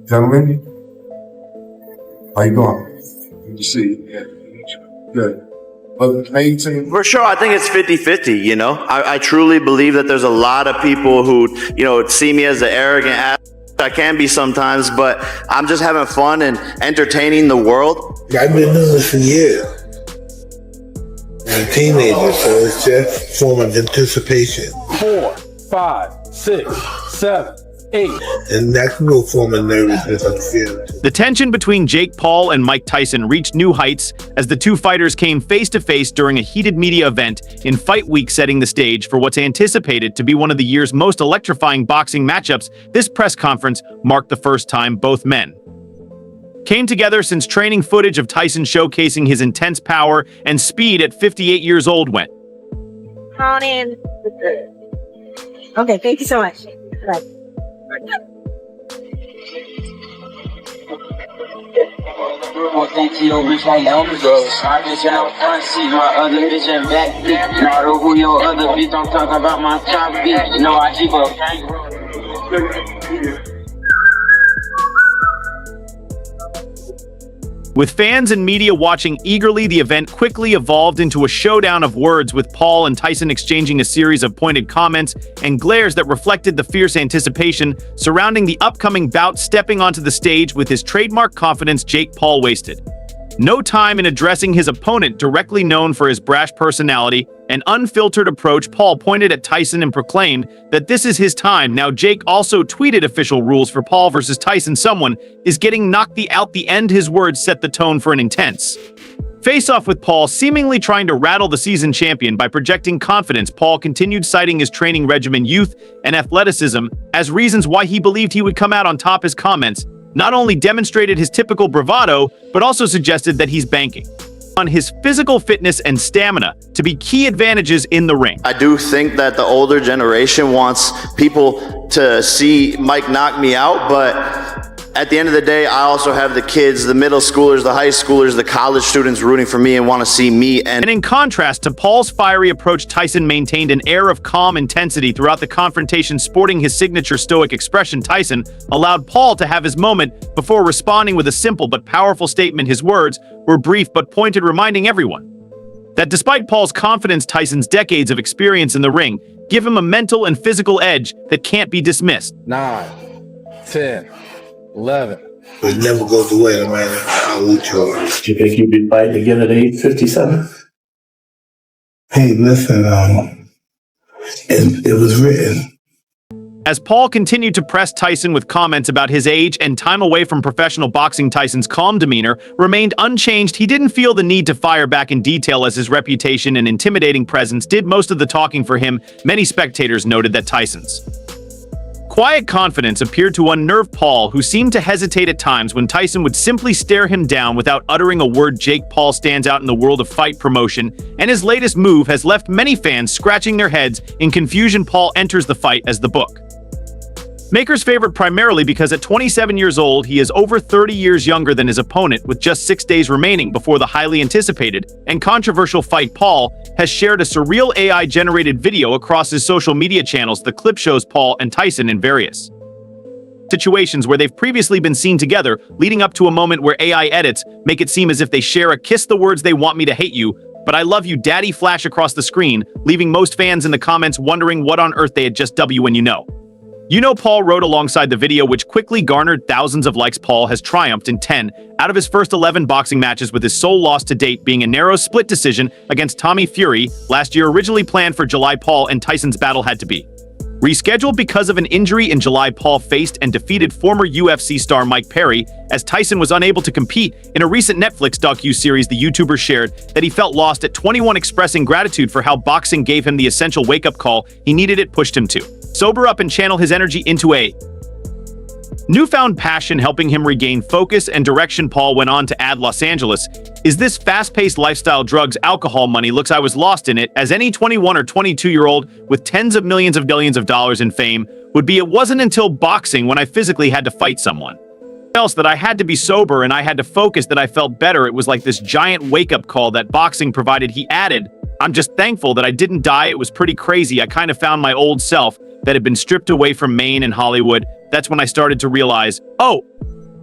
Gentlemen, how you doing? Good to see you. Yeah. Good. But for sure, I think it's 50-50, you know? I truly believe that there's a lot of people who, you know, see me as the arrogant ass I can be sometimes, but I'm just having fun and entertaining the world. I've been doing this for years. I'm a teenager, so it's just a form of anticipation. 4, 5, 6, 7, 8. And that's no form of nervousness I'm feeling. The tension between Jake Paul and Mike Tyson reached new heights as the two fighters came face-to-face during a heated media event in Fight Week, setting the stage for what's anticipated to be one of the year's most electrifying boxing matchups. This press conference marked the first time both men came together since training footage of Tyson showcasing his intense power and speed at 58 years old went. Okay, thank you so much. Right. Thank you, bitch, like Elvis. My bitch in the front seat, my other bitch in back seat. Know who your other bitch, don't talk about my top beat. You know I keep a With fans and media watching eagerly, the event quickly evolved into a showdown of words, with Paul and Tyson exchanging a series of pointed comments and glares that reflected the fierce anticipation surrounding the upcoming bout. Stepping onto the stage with his trademark confidence, Jake Paul wasted no time in addressing his opponent, directly known for his brash personality and unfiltered approach. Paul pointed at Tyson and proclaimed that this is his time. Now, Jake also tweeted official rules for Paul versus Tyson. Someone is getting knocked out the end. His words set the tone for an intense face-off, with Paul seemingly trying to rattle the seasoned champion by projecting confidence. Paul continued citing his training regimen, youth, and athleticism as reasons why he believed he would come out on top. His comments not only demonstrated his typical bravado, but also suggested that he's banking on his physical fitness and stamina to be key advantages in the ring. I do think that the older generation wants people to see Mike knock me out, but at the end of the day, I also have the kids, the middle schoolers, the high schoolers, the college students rooting for me and want to see me. And in contrast to Paul's fiery approach, Tyson maintained an air of calm intensity throughout the confrontation, sporting his signature stoic expression. Tyson allowed Paul to have his moment before responding with a simple but powerful statement. His words were brief but pointed, reminding everyone that despite Paul's confidence, Tyson's decades of experience in the ring give him a mental and physical edge that can't be dismissed. 9, 10, 11. But it never goes away, no matter how we charge. Do you think you'd be fighting again at age 57? Hey, listen, it was written. As Paul continued to press Tyson with comments about his age and time away from professional boxing, Tyson's calm demeanor remained unchanged. He didn't feel the need to fire back in detail, as his reputation and intimidating presence did most of the talking for him. Many spectators noted that Tyson's quiet confidence appeared to unnerve Paul, who seemed to hesitate at times when Tyson would simply stare him down without uttering a word. Jake Paul stands out in the world of fight promotion, and his latest move has left many fans scratching their heads in confusion. Paul enters the fight as the book maker's favorite, primarily because at 27 years old, he is over 30 years younger than his opponent. With just 6 days remaining before the highly anticipated and controversial fight, Paul has shared a surreal AI-generated video across his social media channels. The clip shows Paul and Tyson in various situations where they've previously been seen together, leading up to a moment where AI edits make it seem as if they share a kiss. The words "they want me to hate you, but I love you, daddy" flash across the screen, leaving most fans in the comments wondering what on earth they had just W when you know. Paul wrote alongside the video, which quickly garnered thousands of likes. Paul has triumphed in 10 out of his first 11 boxing matches, with his sole loss to date being a narrow split decision against Tommy Fury last year. Originally planned for July, Paul and Tyson's battle had to be rescheduled because of an injury in July. Paul faced and defeated former UFC star Mike Perry, as Tyson was unable to compete. In a recent Netflix docu-series, the YouTuber shared that he felt lost at 21, expressing gratitude for how boxing gave him the essential wake-up call he needed. It pushed him to sober up and channel his energy into a newfound passion, helping him regain focus and direction. Paul went on to add, "Los Angeles is this fast-paced lifestyle, drugs, alcohol, money, looks. I was lost in it, as any 21 or 22-year-old with tens of millions of dollars in fame would be. It wasn't until boxing, when I physically had to fight someone else, that I had to be sober and I had to focus, that I felt better. It was like this giant wake-up call that boxing provided." He added, "I'm just thankful that I didn't die. It was pretty crazy. I kind of found my old self that had been stripped away from Maine and Hollywood. That's when I started to realize, oh,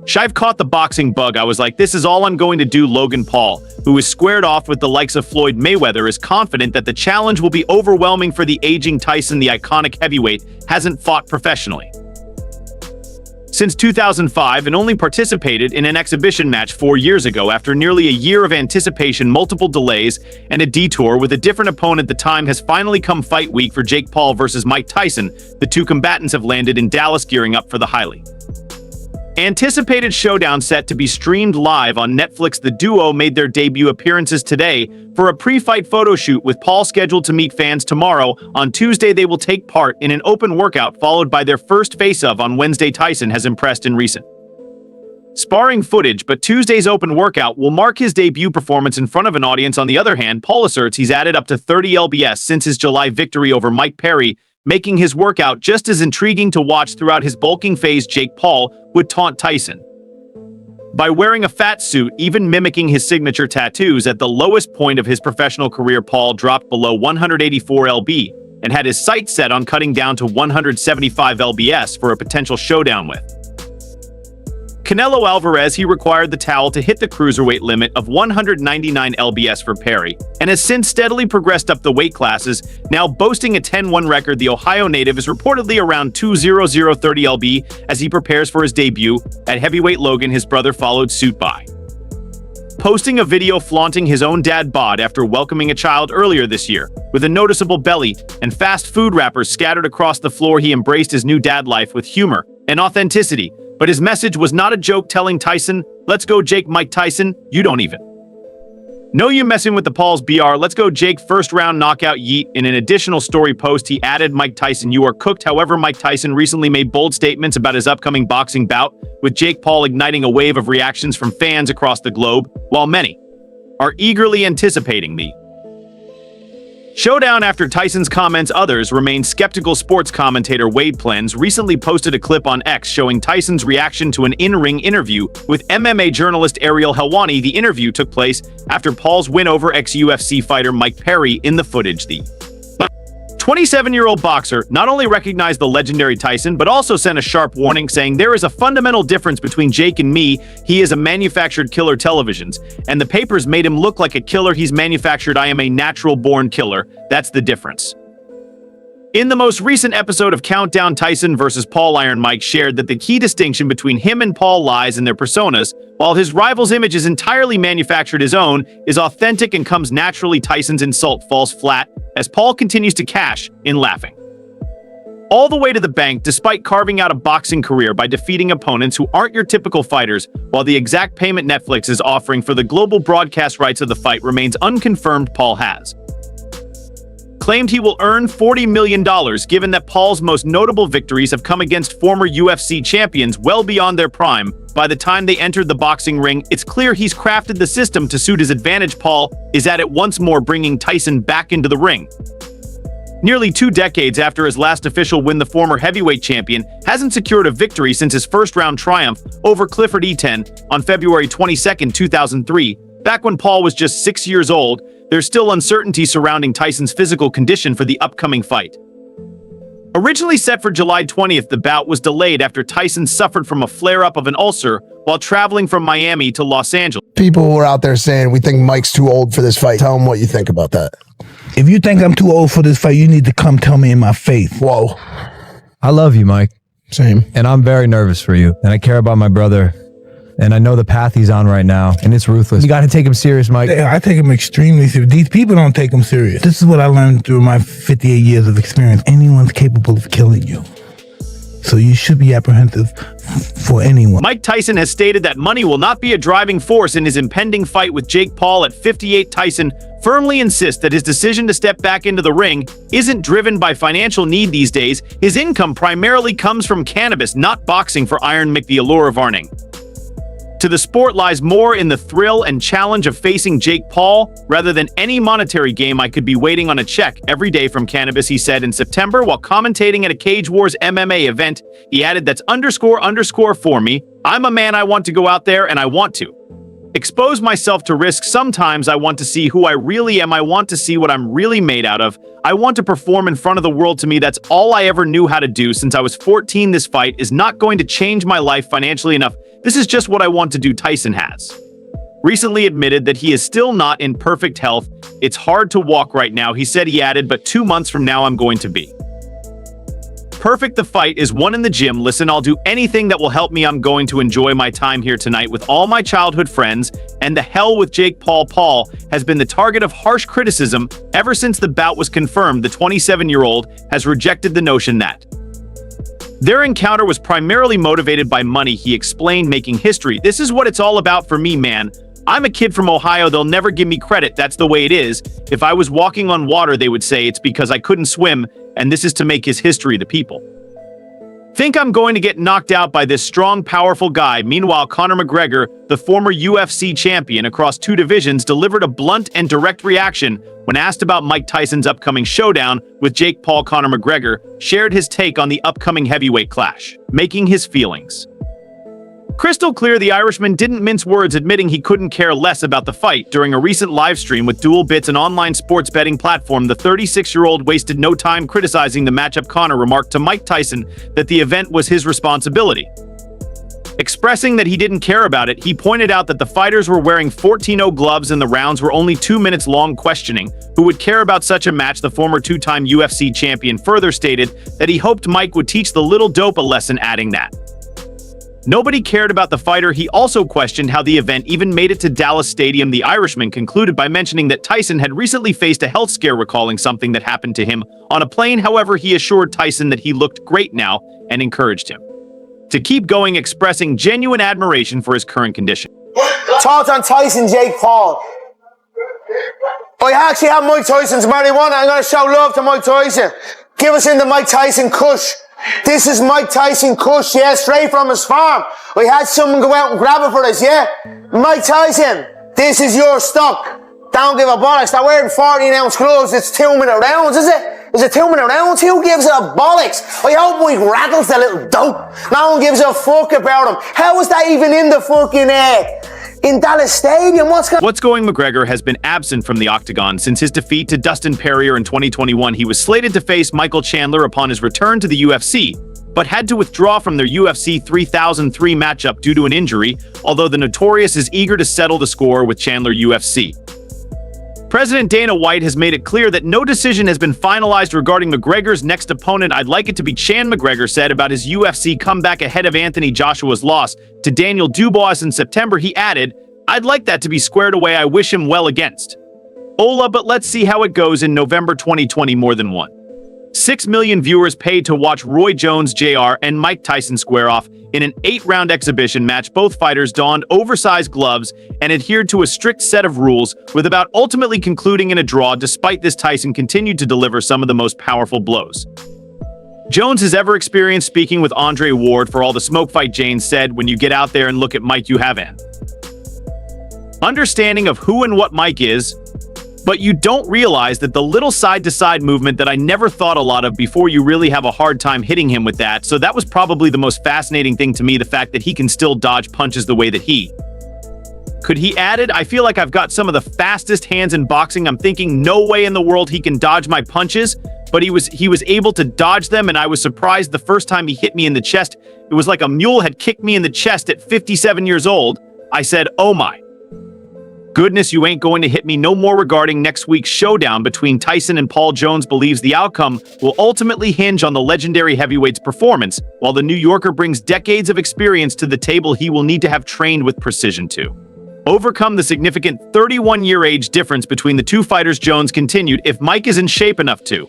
Shive caught the boxing bug. I was like, this is all I'm going to do. Logan Paul, who is squared off with the likes of Floyd Mayweather, is confident that the challenge will be overwhelming for the aging Tyson. The iconic heavyweight hasn't fought professionally since 2005 and only participated in an exhibition match 4 years ago. After nearly a year of anticipation, multiple delays, and a detour with a different opponent, the time has finally come. Fight week for Jake Paul versus Mike Tyson. The two combatants have landed in Dallas, gearing up for the highly anticipated Showdown, set to be streamed live on Netflix. The duo made their debut appearances today for a pre-fight photo shoot, with Paul scheduled to meet fans tomorrow. On Tuesday, they will take part in an open workout, followed by their first face-off on Wednesday. Tyson has impressed in recent sparring footage, but Tuesday's open workout will mark his debut performance in front of an audience. On the other hand, Paul asserts he's added up to 30 lbs since his July victory over Mike Perry, making his workout just as intriguing to watch. Throughout his bulking phase, Jake Paul would taunt Tyson by wearing a fat suit, even mimicking his signature tattoos. At the lowest point of his professional career, Paul dropped below 184 lb and had his sights set on cutting down to 175 lbs for a potential showdown with Canelo Alvarez. He required the towel to hit the cruiserweight limit of 199 lbs for Perry, and has since steadily progressed up the weight classes, now boasting a 10-1 record. The Ohio native is reportedly around 20030 lb as he prepares for his debut at heavyweight. Logan, his brother, followed suit by posting a video flaunting his own dad bod after welcoming a child earlier this year. With a noticeable belly and fast food wrappers scattered across the floor, he embraced his new dad life with humor and authenticity. But his message was not a joke, telling Tyson, "Let's go, Jake." Mike Tyson, "You don't even know you messing with the Pauls, BR. Let's go, Jake. First round knockout, yeet." In an additional story post, he added, "Mike Tyson, you are cooked." However, Mike Tyson recently made bold statements about his upcoming boxing bout with Jake Paul, igniting a wave of reactions from fans across the globe, while many are eagerly anticipating the showdown. After Tyson's comments, others remain skeptical. Sports commentator Wade Plens recently posted a clip on X showing Tyson's reaction to an in-ring interview with MMA journalist Ariel Helwani. The interview took place after Paul's win over ex-UFC fighter Mike Perry. In the footage, the 27-year-old boxer not only recognized the legendary Tyson, but also sent a sharp warning, saying, "There is a fundamental difference between Jake and me. He is a manufactured killer. Televisions and the papers made him look like a killer. He's manufactured. I am a natural-born killer. That's the difference." In the most recent episode of Countdown, Tyson vs. Paul, Iron Mike shared that the key distinction between him and Paul lies in their personas. While his rival's image is entirely manufactured, his own is authentic and comes naturally. Tyson's insult falls flat as Paul continues to cash in, laughing all the way to the bank, despite carving out a boxing career by defeating opponents who aren't your typical fighters. While the exact payment Netflix is offering for the global broadcast rights of the fight remains unconfirmed, Paul has claimed he will earn $40 million, given that Paul's most notable victories have come against former UFC champions well beyond their prime. By the time they entered the boxing ring, it's clear he's crafted the system to suit his advantage. Paul is at it once more, bringing Tyson back into the ring. Nearly 2 decades after his last official win, the former heavyweight champion hasn't secured a victory since his first-round triumph over Clifford Eaton on February 22, 2003. Back when Paul was just 6 years old, there's still uncertainty surrounding Tyson's physical condition for the upcoming fight. Originally set for July 20th, the bout was delayed after Tyson suffered from a flare-up of an ulcer while traveling from Miami to Los Angeles. People were out there saying, "We think Mike's too old for this fight." Tell them what you think about that. If you think I'm too old for this fight, you need to come tell me in my face. Whoa. I love you, Mike. Same. And I'm very nervous for you. And I care about my brother. And I know the path he's on right now. And it's ruthless. You got to take him serious, Mike. I take him extremely serious. These people don't take him serious. This is what I learned through my 58 years of experience. Anyone's capable of killing you. So you should be apprehensive for anyone. Mike Tyson has stated that money will not be a driving force in his impending fight with Jake Paul at 58. Tyson firmly insists that his decision to step back into the ring isn't driven by financial need these days. His income primarily comes from cannabis, not boxing. For Iron Mick, the allure of Arning to the sport lies more in the thrill and challenge of facing Jake Paul rather than any monetary game. "I could be waiting on a check every day from cannabis," he said in September while commentating at a Cage Wars MMA event. He added, "That's __ for me. I'm a man. I want to go out there and I want to expose myself to risk. Sometimes I want to see who I really am. I want to see what I'm really made out of. I want to perform in front of the world. To me, that's all I ever knew how to do since I was 14. This fight is not going to change my life financially enough. This is just what I want to do, Tyson has recently admitted that he is still not in perfect health. It's hard to walk right now, he said. He added, but 2 months from now I'm going to be perfect. The fight is won in the gym. Listen, I'll do anything that will help me. I'm going to enjoy my time here tonight with all my childhood friends. And the hell with Jake Paul. Paul has been the target of harsh criticism ever since the bout was confirmed. The 27-year-old has rejected the notion that their encounter was primarily motivated by money. He explained, making history. This is what it's all about for me, man. I'm a kid from Ohio. They'll never give me credit. That's the way it is. If I was walking on water, they would say it's because I couldn't swim, and this is to make his history. The people think I'm going to get knocked out by this strong, powerful guy. Meanwhile, Conor McGregor, the former UFC champion across 2 divisions, delivered a blunt and direct reaction when asked about Mike Tyson's upcoming showdown with Jake Paul. Conor McGregor shared his take on the upcoming heavyweight clash, making his feelings crystal clear. The Irishman didn't mince words, admitting he couldn't care less about the fight. During a recent live stream with Dual Bits, an online sports betting platform, the 36-year-old wasted no time criticizing the matchup. Conor remarked to Mike Tyson that the event was his responsibility. Expressing that he didn't care about it, he pointed out that the fighters were wearing 14-0 gloves and the rounds were only 2 minutes long, questioning who would care about such a match. The former 2-time UFC champion further stated that he hoped Mike would teach the little dope a lesson, adding that nobody cared about the fighter. He also questioned how the event even made it to Dallas Stadium. The Irishman concluded by mentioning that Tyson had recently faced a health scare, recalling something that happened to him on a plane. However, he assured Tyson that he looked great now and encouraged him to keep going, expressing genuine admiration for his current condition. Thoughts on Tyson, Jake Paul? I actually have Mike Tyson's marijuana. I'm going to show love to Mike Tyson. Give us in the Mike Tyson Kush. This is Mike Tyson Kush, yeah, straight from his farm. We had someone go out and grab it for us, yeah? Mike Tyson, this is your stock. Don't give a bollocks. They're wearing 14-ounce gloves. It's 2 minute rounds, is it? Is it 2 minute rounds? Who gives a bollocks? I hope Mike rattles the little dope. No one gives a fuck about him. How is that even in the fucking in Dallas Stadium? What's going? McGregor has been absent from the octagon since his defeat to Dustin Poirier in 2021. He was slated to face Michael Chandler upon his return to the UFC, but had to withdraw from their UFC 3003 matchup due to an injury, although the Notorious is eager to settle the score with Chandler. UFC President Dana White has made it clear that no decision has been finalized regarding McGregor's next opponent. I'd like it to be Chan, McGregor said about his UFC comeback ahead of Anthony Joshua's loss to Daniel Dubois in September. He added, I'd like that to be squared away. I wish him well against Ola, but let's see how it goes in November 2020. More than 6 million viewers paid to watch Roy Jones Jr. and Mike Tyson square off in an 8-round exhibition match. Both fighters donned oversized gloves and adhered to a strict set of rules, with the bout ultimately concluding in a draw. Despite this, Tyson continued to deliver some of the most powerful blows Jones has ever experienced. Speaking with Andre Ward for All the Smoke Fight, James said, when you get out there and look at Mike, you have an understanding of who and what Mike is, but you don't realize that the little side-to-side movement that I never thought a lot of before. You really have a hard time hitting him with that. So that was probably the most fascinating thing to me, the fact that he can still dodge punches the way that he could. He added, I feel like I've got some of the fastest hands in boxing. I'm thinking no way in the world he can dodge my punches, but he was able to dodge them, and I was surprised the first time he hit me in the chest. It was like a mule had kicked me in the chest at 57 years old. I said, oh my goodness, you ain't going to hit me no more. Regarding next week's showdown between Tyson and Paul, Jones believes the outcome will ultimately hinge on the legendary heavyweight's performance. While the New Yorker brings decades of experience to the table, he will need to have trained with precision to overcome the significant 31-year age difference between the two fighters. Jones continued, if Mike is in shape enough to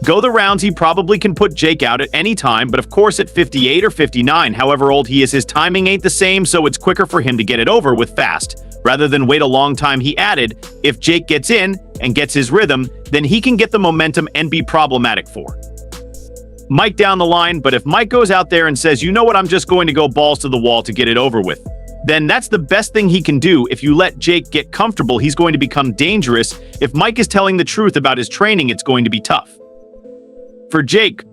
go the rounds, he probably can put Jake out at any time, but of course at 58 or 59, however old he is, his timing ain't the same, so it's quicker for him to get it over with fast rather than wait a long time. He added, if Jake gets in and gets his rhythm, then he can get the momentum and be problematic for Mike down the line. But if Mike goes out there and says, you know what, I'm just going to go balls to the wall to get it over with, then that's the best thing he can do. If you let Jake get comfortable, he's going to become dangerous. If Mike is telling the truth about his training, it's going to be tough for Jake.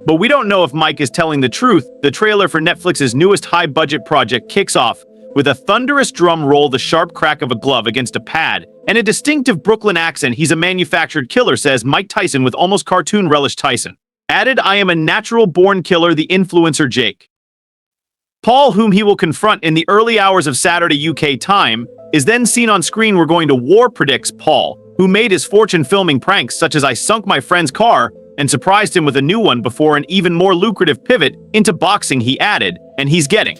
But we don't know if Mike is telling the truth. The trailer for Netflix's newest high-budget project kicks off with a thunderous drum roll, the sharp crack of a glove against a pad, and a distinctive Brooklyn accent. He's a manufactured killer, says Mike Tyson with almost cartoon relish. Tyson added, I am a natural-born killer. The influencer Jake Paul, whom he will confront in the early hours of Saturday UK time, is then seen on screen. We're going to war, predicts Paul, who made his fortune filming pranks such as I sunk my friend's car and surprised him with a new one before an even more lucrative pivot into boxing, he added, and he's getting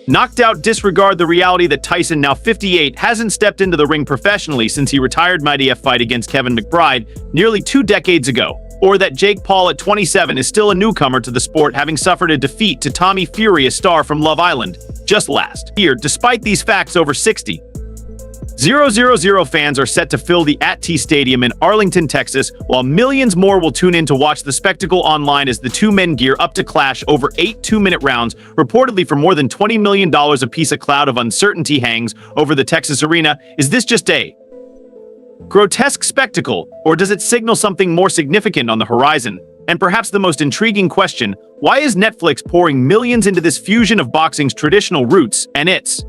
knocked out. Disregard the reality that Tyson, now 58, hasn't stepped into the ring professionally since he retired Mighty F fight against Kevin McBride nearly 2 decades ago, or that Jake Paul at 27 is still a newcomer to the sport, having suffered a defeat to Tommy Fury, a star from Love Island, just last year. Despite these facts, over 60,000 fans are set to fill the AT&T Stadium in Arlington, Texas, while millions more will tune in to watch the spectacle online as the two men gear up to clash over 8 2-minute rounds, reportedly for more than $20 million apiece. A cloud of uncertainty hangs over the Texas arena. Is this just a grotesque spectacle, or does it signal something more significant on the horizon? And perhaps the most intriguing question, why is Netflix pouring millions into this fusion of boxing's traditional roots and its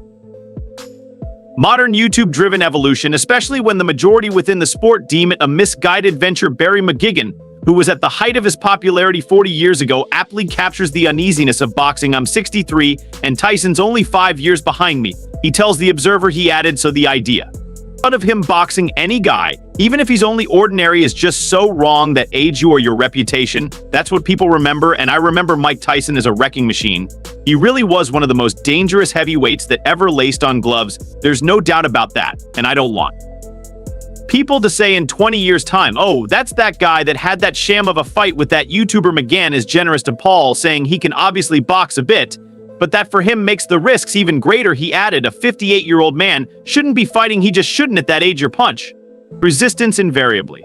modern YouTube-driven evolution, especially when the majority within the sport deem it a misguided venture? Barry McGuigan, who was at the height of his popularity 40 years ago, aptly captures the uneasiness of boxing. I'm 63, and Tyson's only 5 years behind me. He tells The Observer, he added, so the idea of him boxing any guy, even if he's only ordinary, is just so wrong. That age you or your reputation, that's what people remember. And I remember Mike Tyson as a wrecking machine. He really was one of the most dangerous heavyweights that ever laced on gloves. There's no doubt about that. And I don't want people to say in 20 years' time, oh, that's that guy that had that sham of a fight with that YouTuber. McGann is generous to Paul, saying he can obviously box a bit, but that for him makes the risks even greater. He added, a 58-year-old man shouldn't be fighting. He just shouldn't at that age. Your punch resistance invariably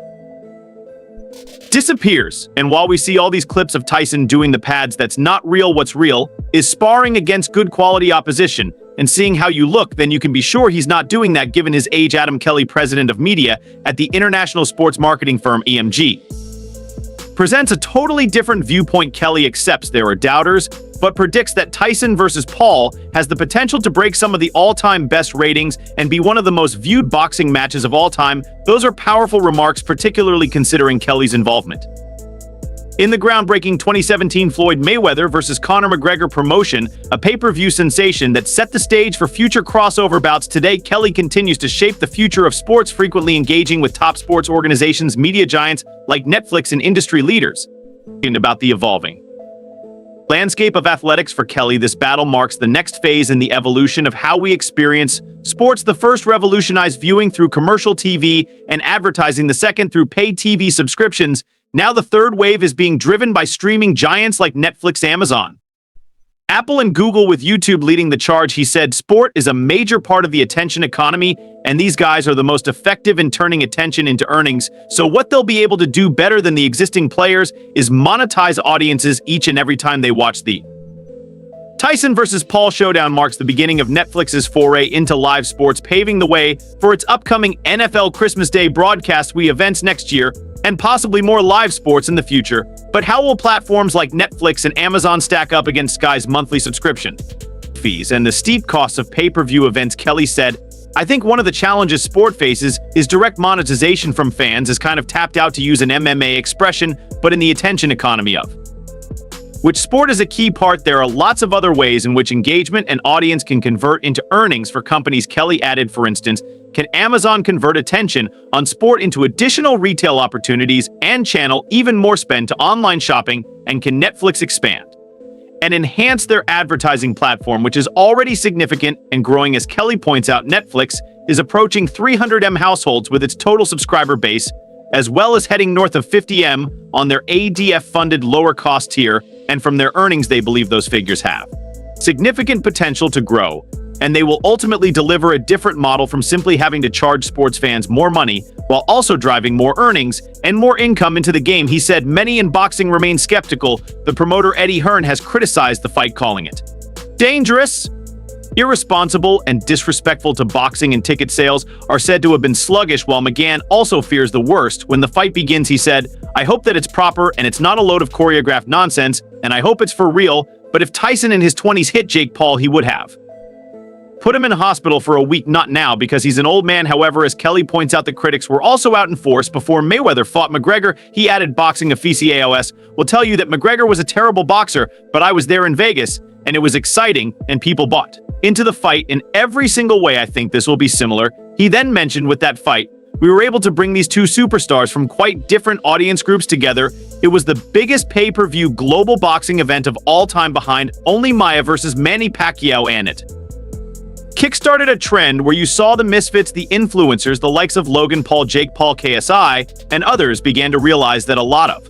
disappears. And while we see all these clips of Tyson doing the pads, that's not real. What's real is sparring against good quality opposition and seeing how you look. Then you can be sure he's not doing that given his age. Adam Kelly, president of media at the international sports marketing firm EMG, presents a totally different viewpoint. Kelly accepts there are doubters, but predicts that Tyson versus Paul has the potential to break some of the all-time best ratings and be one of the most viewed boxing matches of all time. Those are powerful remarks, particularly considering Kelly's involvement in the groundbreaking 2017 Floyd Mayweather versus Conor McGregor promotion, a pay-per-view sensation that set the stage for future crossover bouts. Today, Kelly continues to shape the future of sports, frequently engaging with top sports organizations, media giants like Netflix, and industry leaders. About the evolving landscape of athletics for Kelly, this battle marks the next phase in the evolution of how we experience sports. The first revolutionized viewing through commercial TV and advertising, the second through pay TV subscriptions. Now the third wave is being driven by streaming giants like Netflix, Amazon, Apple, and Google, with YouTube leading the charge. He said sport is a major part of the attention economy, and these guys are the most effective in turning attention into earnings. So what they'll be able to do better than the existing players is monetize audiences each and every time they watch the Tyson versus Paul Showdown. Marks the beginning of Netflix's foray into live sports, paving the way for its upcoming NFL Christmas Day broadcast, events next year, and possibly more live sports in the future. But how will platforms like Netflix and Amazon stack up against Sky's monthly subscription fees and the steep costs of pay-per-view events? Kelly said, I think one of the challenges sport faces is direct monetization from fans, is kind of tapped out, to use an MMA expression, but in the attention economy of which sport is a key part. There are lots of other ways in which engagement and audience can convert into earnings for companies. Kelly added, for instance, can Amazon convert attention on sport into additional retail opportunities and channel even more spend to online shopping? And can Netflix expand and enhance their advertising platform, which is already significant and growing? As Kelly points out, Netflix is approaching 300 million households with its total subscriber base, as well as heading north of 50 million on their ADF-funded lower-cost tier, and from their earnings they believe those figures have significant potential to grow, and they will ultimately deliver a different model from simply having to charge sports fans more money while also driving more earnings and more income into the game. He said many in boxing remain skeptical. The promoter Eddie Hearn has criticized the fight, calling it dangerous, irresponsible, and disrespectful to boxing, and ticket sales are said to have been sluggish, while McGann also fears the worst. When the fight begins, he said, I hope that it's proper and it's not a load of choreographed nonsense, and I hope it's for real. But if Tyson in his 20s hit Jake Paul, he would have Put him in a hospital for a week, not now, because he's an old man. However, as Kelly points out, the critics were also out in force. Before Mayweather fought McGregor, he added boxing aficionados will tell you that McGregor was a terrible boxer, but I was there in Vegas, and it was exciting, and people bought into the fight in every single way. I think this will be similar. He then mentioned with that fight, we were able to bring these two superstars from quite different audience groups together. It was the biggest pay-per-view global boxing event of all time, behind only Maya versus Manny Pacquiao, and it kickstarted a trend where you saw the misfits, the influencers, the likes of Logan Paul, Jake Paul, KSI, and others began to realize that a lot of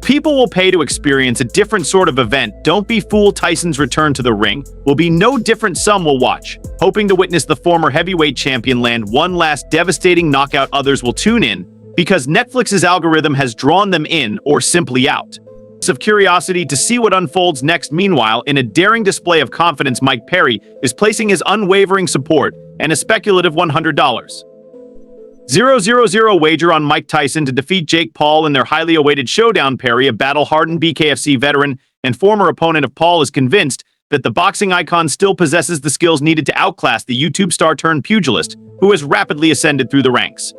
people will pay to experience a different sort of event. Don't be fooled. Tyson's return to the ring will be no different. Some will watch, hoping to witness the former heavyweight champion land one last devastating knockout. Others will tune in because Netflix's algorithm has drawn them in, or simply out of curiosity to see what unfolds next. Meanwhile, in a daring display of confidence, Mike Perry is placing his unwavering support and a speculative $100,000 wager on Mike Tyson to defeat Jake Paul in their highly awaited showdown. Perry, a battle-hardened BKFC veteran and former opponent of Paul, is convinced that the boxing icon still possesses the skills needed to outclass the YouTube star turned pugilist who has rapidly ascended through the ranks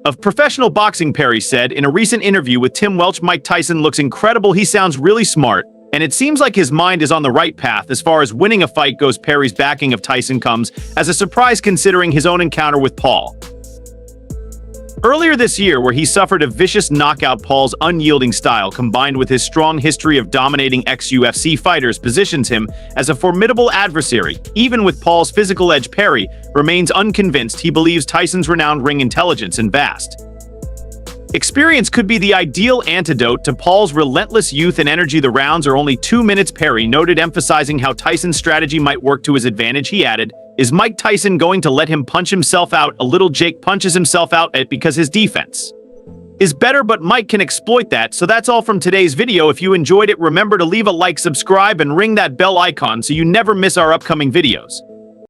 of professional boxing. Perry said in a recent interview with Tim Welch, Mike Tyson looks incredible. He sounds really smart, and it seems like his mind is on the right path as far as winning a fight goes. Perry's backing of Tyson comes as a surprise considering his own encounter with Paul earlier this year, where he suffered a vicious knockout. Paul's unyielding style, combined with his strong history of dominating ex-UFC fighters, positions him as a formidable adversary. Even with Paul's physical edge, Perry remains unconvinced. He believes Tyson's renowned ring intelligence and vast experience could be the ideal antidote to Paul's relentless youth and energy. The rounds are only 2 minutes, Perry noted, emphasizing how Tyson's strategy might work to his advantage. He added, is Mike Tyson going to let him punch himself out a little? Jake punches himself out because his defense is better, but Mike can exploit that. So that's all from today's video. If you enjoyed it, remember to leave a like, subscribe, and ring that bell icon so you never miss our upcoming videos.